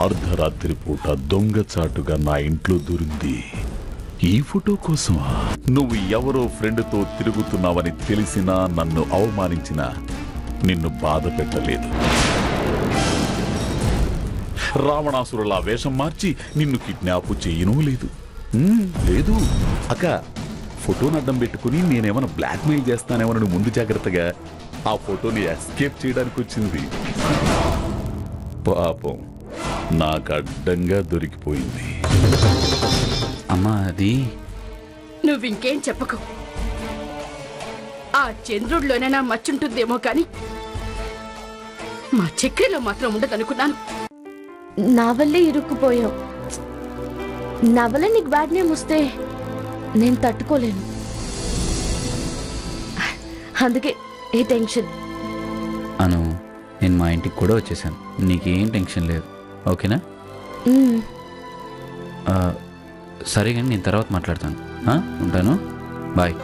అర్ధరాత్రి పూట దొంగచాటుగా నా ఇంట్లో దూరింది ఈ ఫోటో కోసమా? నువ్వు ఎవరో ఫ్రెండ్తో తిరుగుతున్నావని తెలిసినా నన్ను అవమానించినా నిన్ను బాధ పెట్టలేదు. రావణాసురులా వేషం మార్చి నిన్ను కిడ్నాప్ చేయనూ లేదు. లేదు అక్క, ఫోటోని అడ్డం పెట్టుకుని నేనేమైనా బ్లాక్మెయిల్ చేస్తానేమోనని ముందు జాగ్రత్తగా ఆ ఫోటోని ఎస్కేప్ చేయడానికి వచ్చింది. పాపం నాకు అడ్డంగా దొరికిపోయింది. అమ్మా అది నువ్వింకేం చెప్పకు. ఆ చంద్రుడిలోనైనా మచ్చుంటుందేమో కాని మా చక్రిలో మాత్రం ఉండదనుకున్నాను. నా వల్లే ఇరుక్కుపోయావు. నా వల్ల నీకు బ్యాడ్ నేమ్ వస్తే నేను తట్టుకోలేను. అందుకే ఏ టెన్షన్. అను, నేను మా ఇంటికి కూడా వచ్చేసాను. నీకేం టెన్షన్ లేదు, ఓకేనా? సరే కానీ నేను తర్వాత మాట్లాడతాను. ఉంటాను, బాయ్.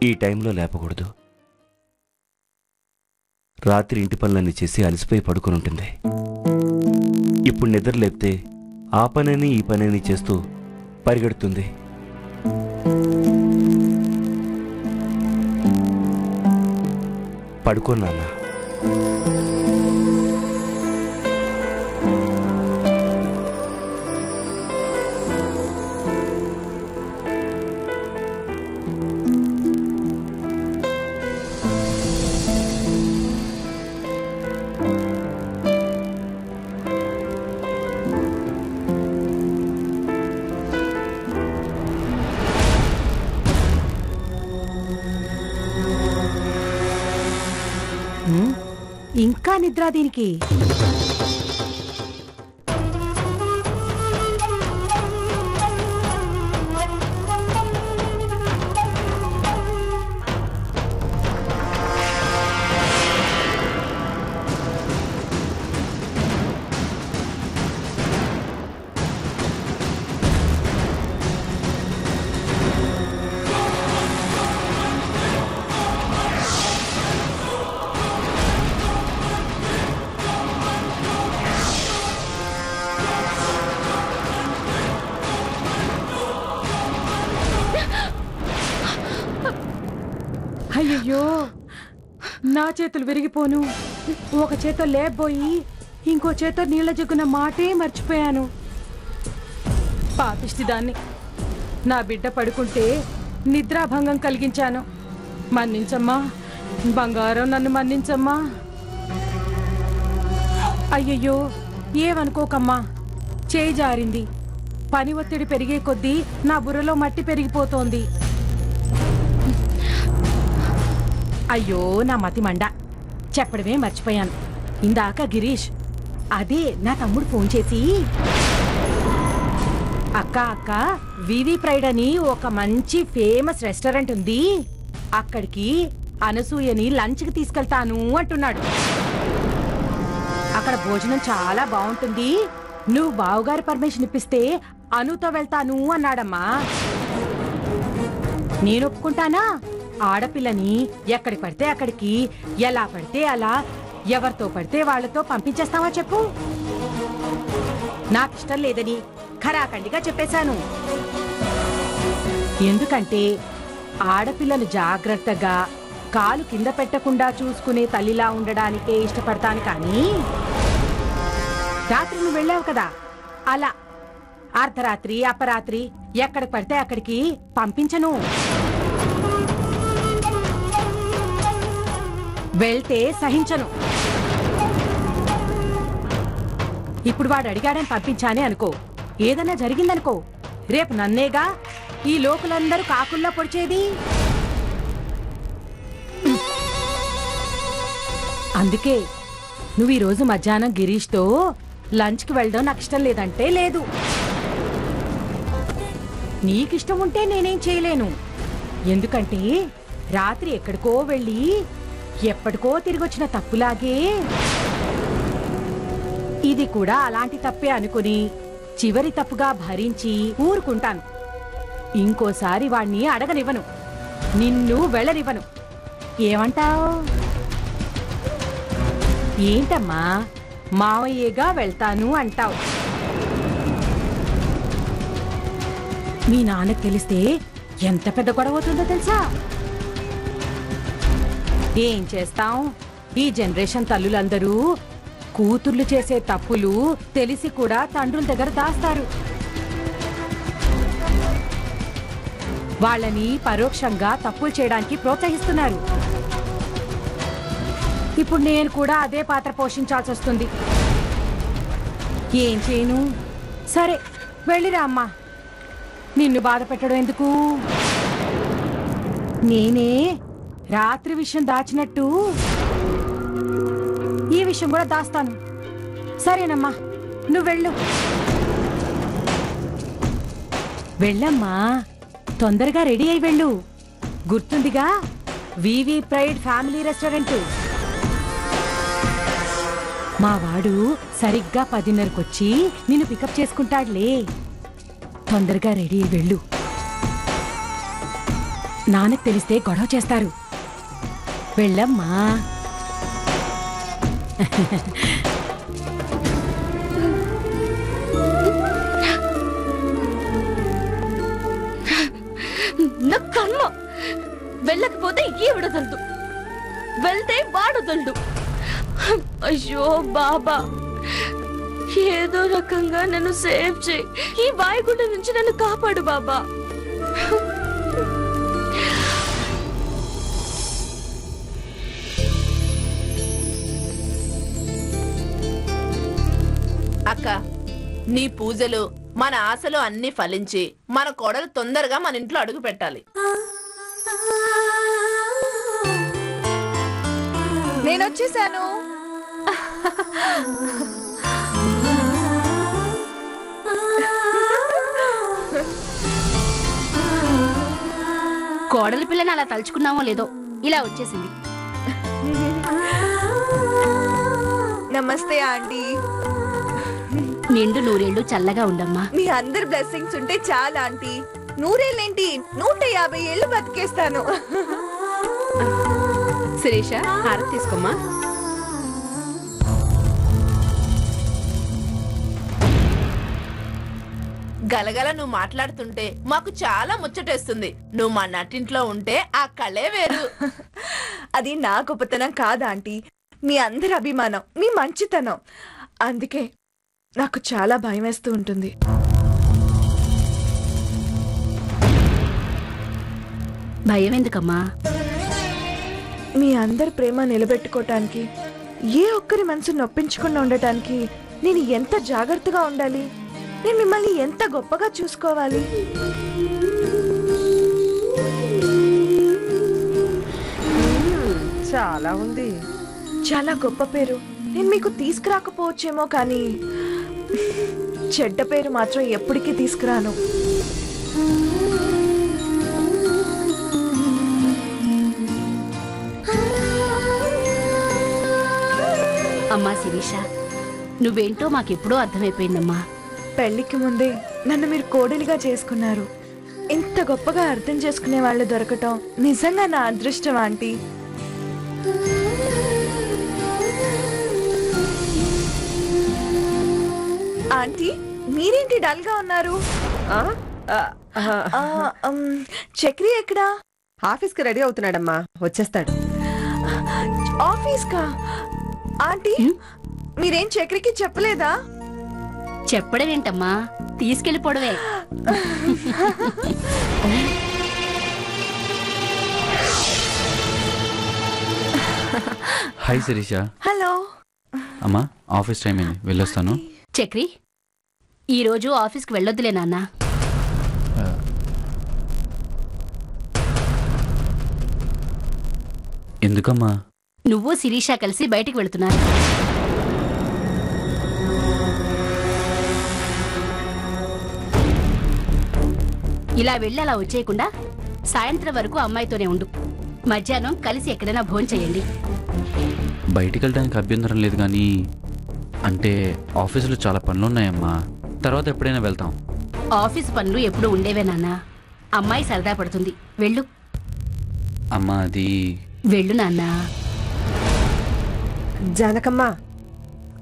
ఈ టైంలో లేపకూడదు. రాత్రి ఇంటి పనులన్నీ చేసి అలసిపోయి పడుకొని ఉంటుంది. ఇప్పుడు నిద్ర లేపితే ఆ పనని ఈ పనని చేస్తూ పరిగెడుతుంది. పడుకోనాన్నా. ఇంకా నిద్ర దీనికి? అయ్యో, నా చేతులు విరిగిపోను. ఒక చేతో లేబోయి ఇంకో చేతో నీళ్ల జగ్గున మాటే మర్చిపోయాను. పాపిష్టి దాన్ని. నా బిడ్డ పడుకుంటే నిద్రాభంగం కలిగించాను. మన్నించమ్మా బంగారం, నన్ను మన్నించమ్మా. అయ్యయ్యో, ఏమనుకోకమ్మా, చేయి జారింది. పని ఒత్తిడి పెరిగే కొద్దీ నా బుర్రలో మట్టి పెరిగిపోతోంది. అయ్యో, నా మతి మండ. చెప్పడమే మర్చిపోయాను. ఇందాక గిరీష్, అదే నా తమ్ముడు ఫోన్ చేసి, అక్క వివి ప్రైడ్ అని ఒక మంచి ఫేమస్ రెస్టారెంట్ ఉంది, అక్కడికి అనసూయని లంచ్కి తీసుకెళ్తాను అంటున్నాడు. అక్కడ భోజనం చాలా బాగుంటుంది, నువ్వు బావుగారి పర్మిషన్ ఇప్పిస్తే అనుతో వెళ్తాను అన్నాడమ్మా. నేను ఒప్పుకుంటానా? ఆడపిల్లని ఎక్కడికి పడితే అక్కడికి, ఎలా పడితే అలా, ఎవరితో పడితే వాళ్లతో పంపించేస్తావా చెప్పు? నాకిష్టం లేదని ఖరాఖండిగా చెప్పేశాను. ఎందుకంటే ఆడపిల్లలు జాగ్రత్తగా కాలు కింద పెట్టకుండా చూసుకునే తల్లిలా ఉండడానికే ఇష్టపడతాను. కానీ రాత్రి నువ్వు వెళ్ళావు కదా, అలా అర్ధరాత్రి అపరాత్రి ఎక్కడికి పడితే అక్కడికి పంపించను. వెళ్తే సహించను. ఇప్పుడు వాడు అడిగాడని పంపించానే అనుకో, ఏదన్నా జరిగిందనుకో, రేపు నన్నేగా ఈ లోకులందరూ కాకుల్లా పొడిచేది. అందుకే నువ్వు ఈరోజు మధ్యాహ్నం గిరీష్తో లంచ్కి వెళ్ళడం నాకు ఇష్టం లేదంటే లేదు. నీకిష్టం ఉంటే నేనేం చేయలేను. ఎందుకంటే రాత్రి ఎక్కడికో వెళ్ళి ఎప్పటికో తిరిగొచ్చిన తప్పులాగే ఇది కూడా అలాంటి తప్పే అనుకుని చివరి తప్పుగా భరించి ఊరుకుంటాను. ఇంకోసారి వాణ్ణి అడగనివ్వను, నిన్ను వెళ్ళనివ్వను. ఏమంటావ్? ఏంటమ్మా మావయ్యగా వెళ్తాను అంటావు? మీ నాన్నకు తెలిస్తే ఎంత పెద్ద గొడవ అవుతుందో తెలుసా? ఏం చేస్తాం, ఈ జనరేషన్ తల్లులందరూ కూతుర్లు చేసే తప్పులు తెలిసి కూడా తండ్రుల దగ్గర దాస్తారు. వాళ్ళని పరోక్షంగా తప్పులు చేయడానికి ప్రోత్సహిస్తున్నారు. ఇప్పుడు నేను కూడా అదే పాత్ర పోషించాల్సి వస్తుంది. ఏం చేయను? సరే వెళ్ళిరా అమ్మా, నిన్ను బాధ పెట్టడం ఎందుకు? నేనే రాత్రి విషయం దాచినట్టు ఈ విషయం కూడా దాస్తాను. సరేనమ్మా, నువ్వు వెళ్ళు. వెళ్ళమ్మా, తొందరగా రెడీ అయి వెళ్ళు. గుర్తుందిగా, వివి ప్రైడ్ ఫ్యామిలీ రెస్టారెంట్. మా వాడు సరిగ్గా 10:30కొచ్చి నిన్ను పికప్ చేసుకుంటాడులే. తొందరగా రెడీ అయి వెళ్ళు. నాన్నకు తెలిస్తే గొడవ చేస్తారు. వెళ్ళమ్మా. నా కర్మ. వెళ్ళకపోతే ఈవిడొదలదు, వెళ్తే వాడొదలడు. అయ్యో బాబా, ఏదో రకంగా నన్ను సేవ్ చేయి. ఈ వాయుగుండ నుంచి నన్ను కాపాడు బాబా. అక్క, నీ పూజలు మన ఆశలు అన్ని ఫలించి మన కోడలు తొందరగా మన ఇంట్లో అడుగు పెట్టాలి. నేనొచ్చేసాను. కోడలి పిల్లని అలా తలుచుకున్నామో లేదో ఇలా వచ్చేసింది. నమస్తే ఆంటీ. నిండు నూరేళ్లు చల్లగా ఉండమ్మా. మీ అందరి బ్లెస్సింగ్స్ ఉంటే చాలా ఆంటీ. నూరేళ్ళేంటి, 150 ఏళ్ళు బతికేస్తాను. శిరీష, హారతి తీసుకోమ్మా. గలగల నువ్వు మాట్లాడుతుంటే మాకు చాలా ముచ్చటేస్తుంది. నువ్వు మా నటింట్లో ఉంటే ఆ కళే వేరు. అది నా గొప్పతనం కాదా ఆంటీ, మీ అందరి అభిమానం, మీ మంచితనం. అందుకే నాకు చాలా భయం వేస్తూ ఉంటుంది. భయం ఎందుకమ్మా? మీ అందరి ప్రేమ నిలబెట్టుకోవటానికి, ఏ ఒక్కరి మనసు నొప్పించకుండా ఉండటానికి నేను ఎంత జాగ్రత్తగా ఉండాలి? నేను మిమ్మల్ని ఎంత గొప్పగా చూసుకోవాలి? చాలా ఉంది. చాలా గొప్ప పేరు నేను మీకు తీసుకురాకపోవచ్చేమో, కానీ చెడ్డ పేరు మాత్రం ఎప్పటికీ తీసుకురాను. అమ్మా శిరీష, నువ్వేంటో మాకెప్పుడో అర్థమైపోయిందమ్మా. పెళ్లికి ముందే నన్ను మీరు కోడలిగా చేసుకున్నారు. ఇంత గొప్పగా అర్థం చేసుకునే వాళ్ళు దొరకటం నిజంగా నా అదృష్టం ఆంటీ. ఆంటీ, మీరేంటి డల్ గా ఉన్నారు? చక్రి ఎక్కడా? ఆఫీస్ కి రెడీ అవుతున్నాడమ్మా, వచ్చేస్తాడు. ఆఫీస్ కా? ఆంటీ, మీరేం చక్రికి చెప్పలేదా? చెప్పడం ఏంటమ్మా, తీసుకెళ్ళిపోవడమే. హాయ్ శిరీష. హలో. అమ్మా, ఆఫీస్ టైం అయింది, వెళ్ళొస్తాను. చక్రి, ఈరోజు ఆఫీస్కి వెళ్ళొద్దులే నాన్న. ఎందుకమ్మా? నువ్వు శిరీష కలిసి బయటికి వెళుతున్నారు. ఇలా వెళ్ళి అలా వచ్చేయకుండా సాయంత్రం వరకు అమ్మాయితోనే ఉండు. మధ్యాహ్నం కలిసి ఎక్కడైనా భోంచేయండి. బయటికి వెళ్ళడానికి అభ్యంతరం లేదు కానీ అంటే ఆఫీసులో చాలా పనులున్నాయమ్మా. తర్వాత ఎప్పుడైనా వెళ్తాం. ఆఫీస్ పనులు ఎప్పుడు ఉండేవే నాన్న. అమ్మాయి సరదా పడుతుంది. వెళ్ళు. అమ్మా అది వెళ్ళు నాన్న. జానకమ్మ,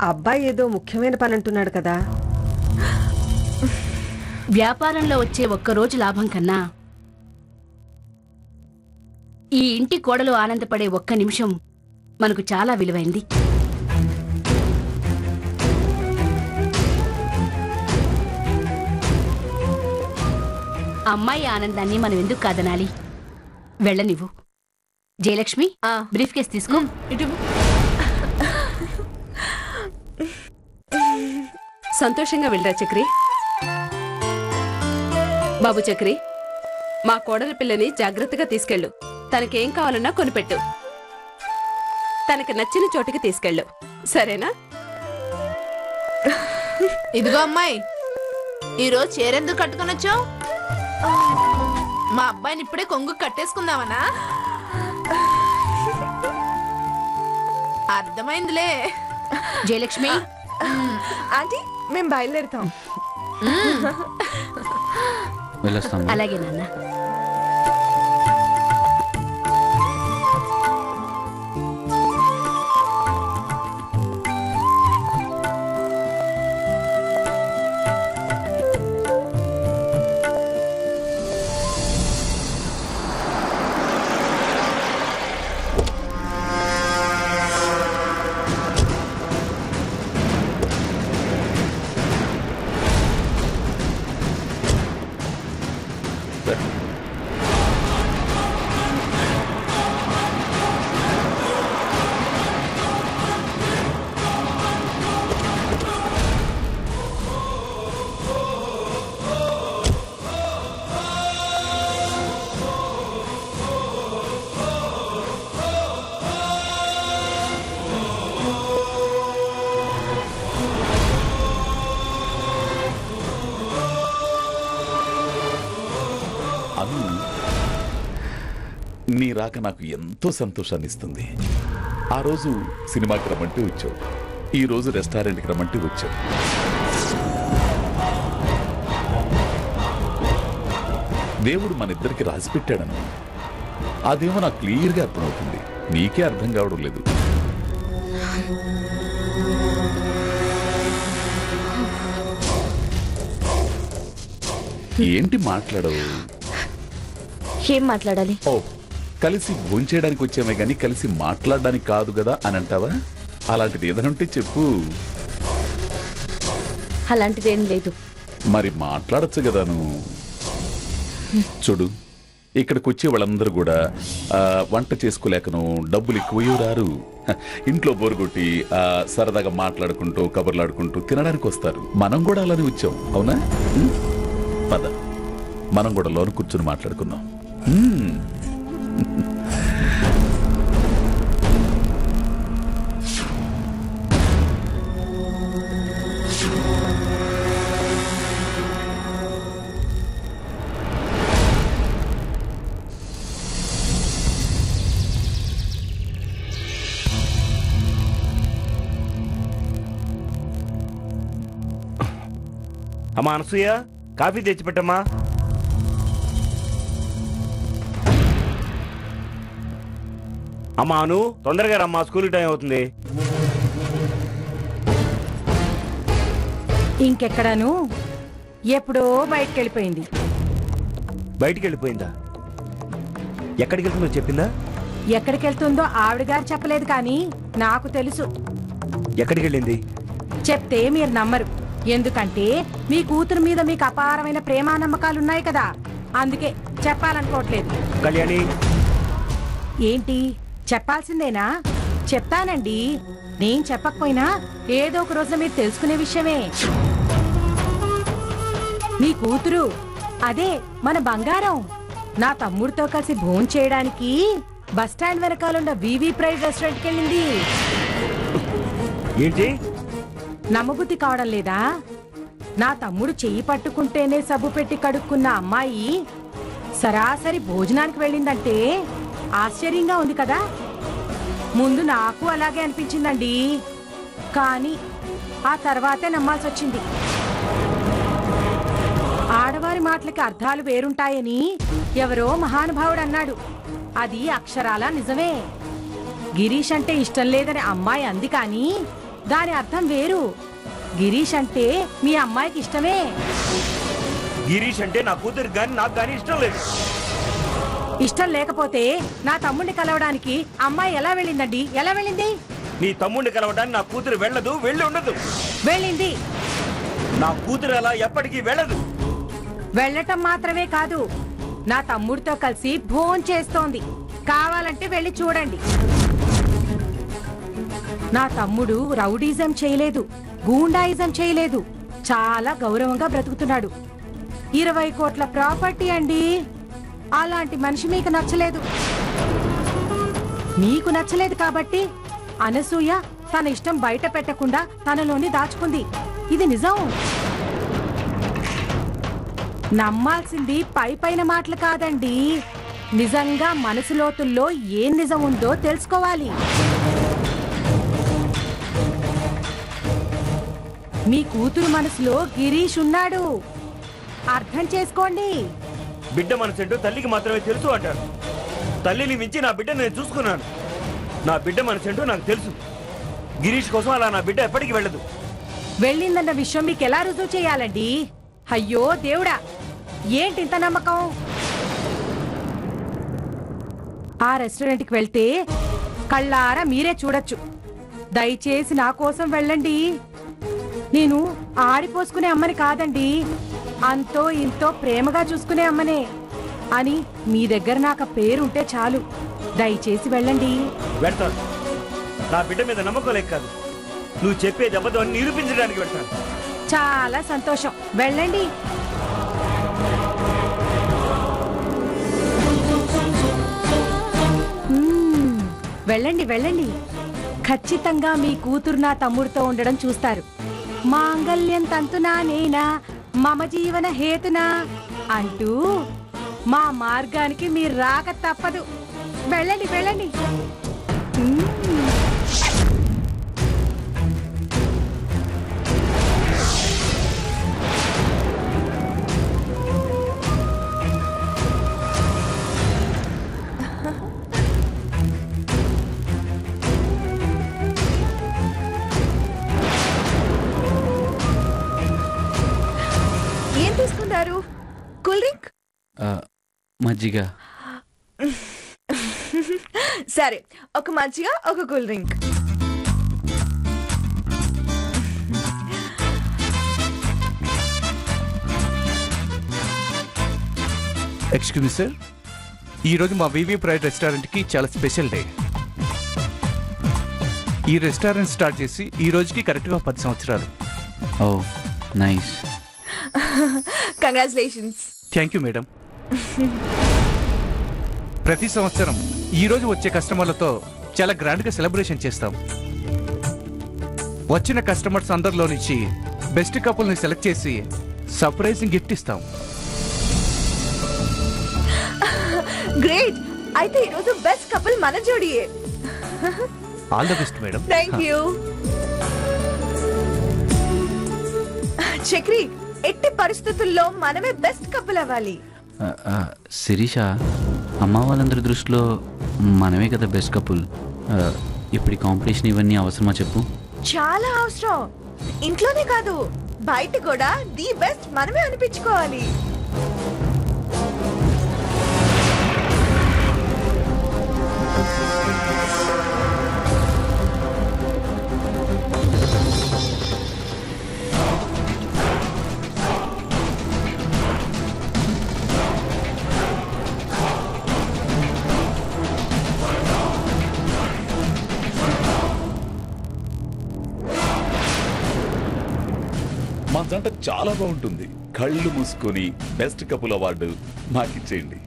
అబ్బాయి ఏదో ముఖ్యమైన పని అంటున్నాడు కదా. వ్యాపారంలో వచ్చే ఒక్కరోజు లాభం కన్నా ఈ ఇంటి కోడలు ఆనందపడే ఒక్క నిమిషం మనకు చాలా విలువైంది. అమ్మాయి ఆనందాన్ని మనం ఎందుకు కాదనాలి? వెళ్ళనివ్వు. జయలక్ష్మి, బ్రీఫ్ కేస్ తీసుకో. ఇటు సంతోషంగా వెళ్ళరా చక్రి. బాబు చక్రి, మా కోడలి పిల్లని జాగ్రత్తగా తీసుకెళ్ళు. తనకేం కావాలన్నా కొనిపెట్టు. తనకు నచ్చిన చోటికి తీసుకెళ్ళు, సరేనా? ఇదిగో అమ్మాయి, ఈరోజు చీరెందుకు కట్టుకొనొచ్చావు? మా అబ్బాయిని ఇప్పుడే కొంగు కట్టేసుకుందామనా? అర్థమైందిలే. జయలక్ష్మి, ఆంటీ మేము బయలుదేరుతాం. వెళ్ళొస్తాం. అలాగే నాన్న. నీ రాక నాకు ఎంతో సంతోషాన్ని ఇస్తుంది. ఆ రోజు సినిమాకి రమ్మంటే వచ్చావు, ఈ రోజు రెస్టారెంట్కి రమ్మంటే వచ్చావు. దేవుడు మన ఇద్దరికి రాసి పెట్టాడను. అదేమో నాకు క్లియర్గా అర్థమవుతుంది, నీకే అర్థం కావడం లేదు. ఏంటి మాట్లాడవు? ఏం మాట్లాడాలి? ఓ, కలిసి భోంచేయడానికి వచ్చామే గాని కలిసి మాట్లాడడానికి కాదు కదా అని అంటావా? అలాంటిది ఏదైనా ఉంటే చెప్పు. అలాంటిదేం లేదు. మరి మాట్లాడచ్చు కదా నువ్వు. చూడు, ఇక్కడికి వచ్చే వాళ్ళందరూ కూడా వంట చేసుకోలేకను డబ్బులు ఎక్కువ రారు. ఇంట్లో బోరుగొట్టి సరదాగా మాట్లాడుకుంటూ కబుర్లాడుకుంటూ తినడానికి వస్తారు. మనం కూడా అలానే వచ్చాం, అవునా? పద, మనం కూడా లోన కూర్చొని మాట్లాడుకుందాం. అమ్మా అనసూయ, కాఫీ తెచ్చిపెట్టమ్మా. అమ్మా అను, తొందరగా రమ్మా, స్కూల్ టైం అవుతుంది. ఇంకెక్కడాను ఎప్పుడో బయటికి వెళ్ళిపోయింది. బయటికి వెళ్ళిపోయిందా? ఎక్కడికి వెళ్తుందో చెప్పిందా? ఎక్కడికి వెళ్తుందో ఆవిడ గారు చెప్పలేదు, కానీ నాకు తెలుసు. ఎక్కడికి వెళ్ళింది? చెప్తే మీరు నమ్మరు. ఎందుకంటే మీ కూతురు మీద మీకు అపారమైన ప్రేమ నమ్మకాలున్నాయి కదా, అందుకే చెప్పాలనుకోవట్లేదు. కళ్యాణి, ఏంటి చెప్పాల్సిందేనా? చెప్తానండి. నేను చెప్పకపోయినా ఏదో ఒక రోజు మీరు తెలుసుకునే విషయమే. మీ కూతురు, అదే మన బంగారం, నా తమ్ముడితో కలిసి భోంచేయడానికి బస్టాండ్ వెనకాలండ వివి ప్రైడ్ రెస్టారెంట్కి వెళ్ళింది. ఏంటి? నమ్మబుద్ధి కావడం లేదా? నా తమ్ముడు చెయ్యి పట్టుకుంటేనే సబ్బు పెట్టి కడుక్కున్న అమ్మాయి సరాసరి భోజనానికి వెళ్ళిందంటే ఆశ్చర్యంగా ఉంది కదా. ముందు నాకు అలాగే అనిపించిందండి, కానీ ఆ తర్వాతే నమ్మాల్సి వచ్చింది. ఆడవారి మాటలకి అర్థాలు వేరుంటాయని ఎవరో మహానుభావుడు అన్నాడు. అది అక్షరాలా నిజమే. గిరీష్ అంటే ఇష్టం లేదని అమ్మాయి అంది, కానీ దాని అర్థం వేరు. గిరీష్ అంటే మీ అమ్మాయికి ఇష్టమే. గిరీష్ అంటే నా కూతురు గాని నాకు గాని ఇష్టం లేదు. ఇష్టం లేకపోతే నా తమ్ముడిని కలవడానికి అమ్మాయి ఎలా వెళ్ళిందండి? ఎలా వెళ్ళింది? నీ తమ్ముడిని కలవడానికి నా కూతురు వెళ్ళదు, వెళ్ళి ఉండదు. వెళ్ళింది. నా కూతురు అలా ఎప్పటికీ వెళ్ళదు. వెళ్ళటం మాత్రమే కాదు, నా తమ్ముడితో కలిసి భోంచేస్తోంది. కావాలంటే వెళ్ళి చూడండి. నా తమ్ముడు రౌడీజం చేయలేదు, గూండాయిజం చేయలేదు. చాలా గౌరవంగా బ్రతుకుతున్నాడు. 20 కోట్ల ప్రాపర్టీ అండి. అలాంటి మనిషి మీకు నచ్చలేదు. మీకు నచ్చలేదు కాబట్టి అనసూయ తన ఇష్టం బయట పెట్టకుండా తనలోని దాచుకుంది. ఇది నిజం. నమ్మాల్సింది పై పైన మాటలు కాదండి, నిజంగా మనసు లోతుల్లో ఏం నిజం ఉందో తెలుసుకోవాలి. మీ కూతురు మనసులో గిరీష్ ఉన్నాడు, అర్థం చేసుకోండి. బిడ్డ మనసేంటో తల్లికి మాత్రమే తెలుసు అంటారు. తల్లిని మించి నా బిడ్డ నేను చూసుకున్నాను. నా బిడ్డ మనసేంటో నాకు తెలుసు. గిరీష్ కోసం అలా నా బిడ్డ ఎప్పటికీ వెళ్ళదు. వెళ్ళిందన్న విషయం మీకు ఎలా రుజువు చేయాలండి? అయ్యో దేవుడా, ఏంటింత నమ్మకం? ఆ రెస్టారెంట్కి వెళ్తే కళ్ళారా మీరే చూడొచ్చు. దయచేసి నా కోసం వెళ్ళండి. నేను ఆడిపోసుకునే అమ్మని కాదండి, అంతో ఇంతో ప్రేమగా చూసుకునే అమ్మనే అని మీ దగ్గర నాకు పేరుంటే చాలు. దయచేసి వెళ్ళండి. వెళ్తాను. నా బిడ్డ మీద నమ్మకం లేక కాదు, నువ్వు చెప్పేది అబద్ధం అని నిరూపించడానికి వెళ్తాను. చాలా సంతోషం, వెళ్ళండి. వెళ్ళండి వెళ్ళండి. ఖచ్చితంగా మీ కూతురు నా తమ్ముడితో ఉండడం చూస్తారు. మాంగళ్యం తంతునా నేనా మమ జీవన హేతునా అంటూ మా మార్గానికి మీరు రాక తప్పదు. వెళ్ళండి వెళ్ళండి. ఏం తీసుకున్నారు? Cool drink? మజ్జిగ. సరే, ఒక మజ్జిగ, ఒక cool drink. Excuse me sir, ఈరోజు మా వివి ప్రైడ్ రెస్టారెంట్కి చాలా స్పెషల్ డే. ఈ రెస్టారెంట్ స్టార్ట్ చేసి ఈ రోజుకి కరెక్ట్గా 10 సంవత్సరాలు. Oh nice. Congratulations. Thank you madam. ప్రతి సంవత్సరం ఈరోజు వచ్చే కస్టమర్లతో చాలా గ్రాండ్గా సెలబ్రేషన్ చేస్తాం. వచ్చిన కస్టమర్స్ అందరిలో నుంచి బెస్ట్ కపుల్ని సెలెక్ట్ చేసి సర్ప్రైజింగ్ గిఫ్ట్ ఇస్తాం. గ్రేట్. అయితే ఈరోజు బెస్ట్ కపుల్ మన జోడియే. All the best madam. Thank you. Chakri, ఎట్టి పరిస్థితుల్లో మనమే బెస్ట్ కపుల్ అవ్వాలి. శిరీష, అమ్మ వాళ్ళందరి దృష్టిలో మనమే కదా బెస్ట్ కపుల్. ఇప్పుడు కాంపిటీషన్ ఇవన్నీ అవసరమా చెప్పు? చాలా అవసరం. ఇంట్లోనే కాదు, బయట కూడా ది బెస్ట్ మనమే అనిపించుకోవాలి. మా జంట చాలా బాగుంటుంది. కళ్ళు మూసుకొని బెస్ట్ కపుల్ అవార్డు మాకిచ్చేయండి.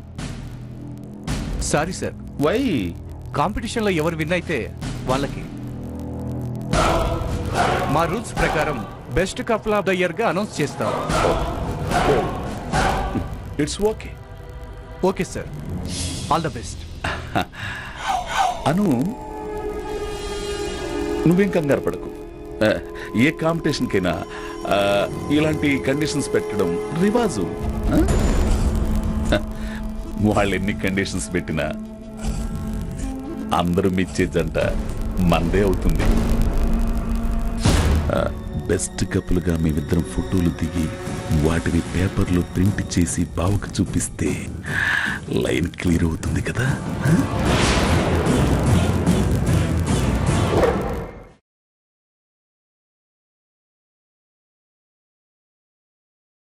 Sorry sir. వై? కాంపిటీషన్లో ఎవరు విన్ అయితే వాళ్ళకి. మా రూల్స్ ప్రకారం best couple of the year గా అనౌన్స్ చేస్తాం. It's okay. Okay sir, all the best. Anu, నువ్వేం కంగారు పడకు. ఏ కాంపిటీషన్కైనా ఇలాంటి కండిషన్స్ పెట్టడం రివాజు. వాళ్ళు ఎన్ని కండిషన్స్ పెట్టినా అందరూ మెచ్చే జంట మందే అవుతుంది. బెస్ట్ కపుల్గా మేమిద్దరం ఫోటోలు దిగి వాటిని పేపర్లో ప్రింట్ చేసి బావకు చూపిస్తే లైన్ క్లియర్ అవుతుంది కదా.